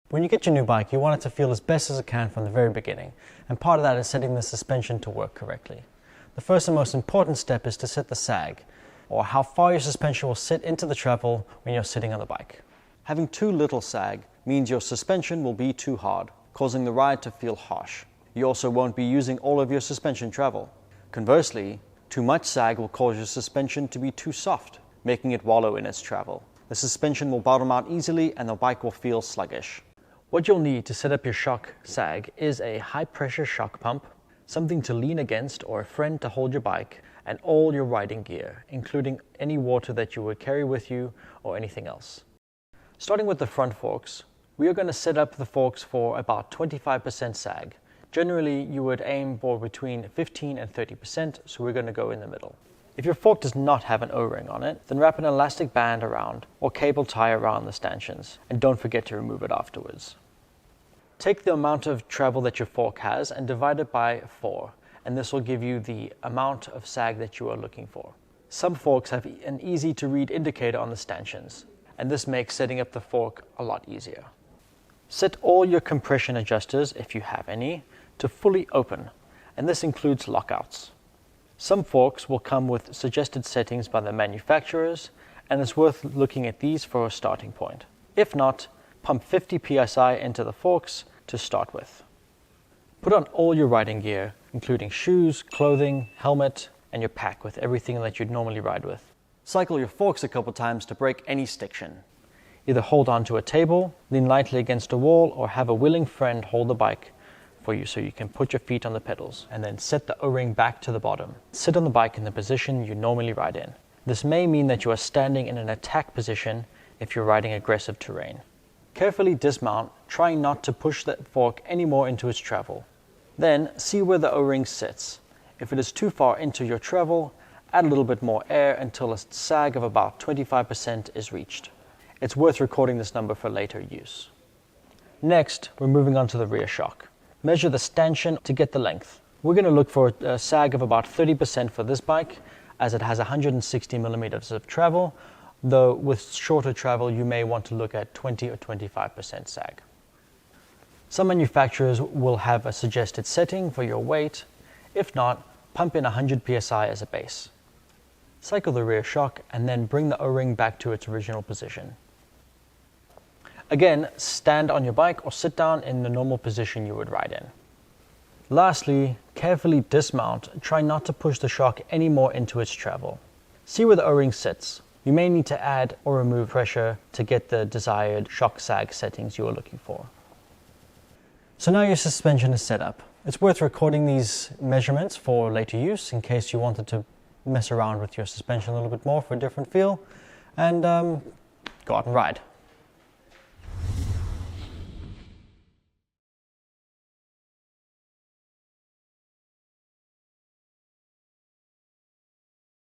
When you get your new bike, you want it to feel as best as it can from the very beginning, and part of that is setting the suspension to work correctly. The first and most important step is to set the sag, or how far your suspension will sit into the travel when you're sitting on the bike. Having too little sag means your suspension will be too hard, causing the ride to feel harsh. You also won't be using all of your suspension travel. Conversely, too much sag will cause your suspension to be too soft, making it wallow in its travel. The suspension will bottom out easily and the bike will feel sluggish. What you'll need to set up your shock sag is a high-pressure shock pump, something to lean against or a friend to hold your bike, and all your riding gear, including any water that you would carry with you or anything else. Starting with the front forks, we are going to set up the forks for about 25% sag. Generally, you would aim for between 15 and 30%, so we're going to go in the middle. If your fork does not have an O-ring on it, then wrap an elastic band around or cable tie around the stanchions, and don't forget to remove it afterwards. Take the amount of travel that your fork has and divide it by 4, and this will give you the amount of sag that you are looking for. Some forks have an easy to read indicator on the stanchions, and this makes setting up the fork a lot easier. Set all your compression adjusters, if you have any, to fully open, and this includes lockouts. Some forks will come with suggested settings by the manufacturers, and it's worth looking at these for a starting point. If not, pump 50 psi into the forks to start with. Put on all your riding gear, including shoes, clothing, helmet, and your pack with everything that you'd normally ride with. Cycle your forks a couple times to break any stiction. Either hold onto a table, lean lightly against a wall, or have a willing friend hold the bike for you so you can put your feet on the pedals, and then set the O-ring back to the bottom. Sit on the bike in the position you normally ride in. This may mean that you are standing in an attack position if you're riding aggressive terrain. Carefully dismount, trying not to push the fork any more into its travel. Then see where the O-ring sits. If it is too far into your travel, add a little bit more air until a sag of about 25% is reached. It's worth recording this number for later use. Next, we're moving on to the rear shock. Measure the stanchion to get the length. We're going to look for a sag of about 30% for this bike, as it has 160 millimeters of travel, though with shorter travel you may want to look at 20 or 25% sag. Some manufacturers will have a suggested setting for your weight. If not, pump in 100 psi as a base. Cycle the rear shock and then bring the O-ring back to its original position. Again, stand on your bike or sit down in the normal position you would ride in. Lastly, carefully dismount. Try not to push the shock any more into its travel. See where the O-ring sits. You may need to add or remove pressure to get the desired shock sag settings you are looking for. So now your suspension is set up. It's worth recording these measurements for later use in case you wanted to mess around with your suspension a little bit more for a different feel, and go out and ride.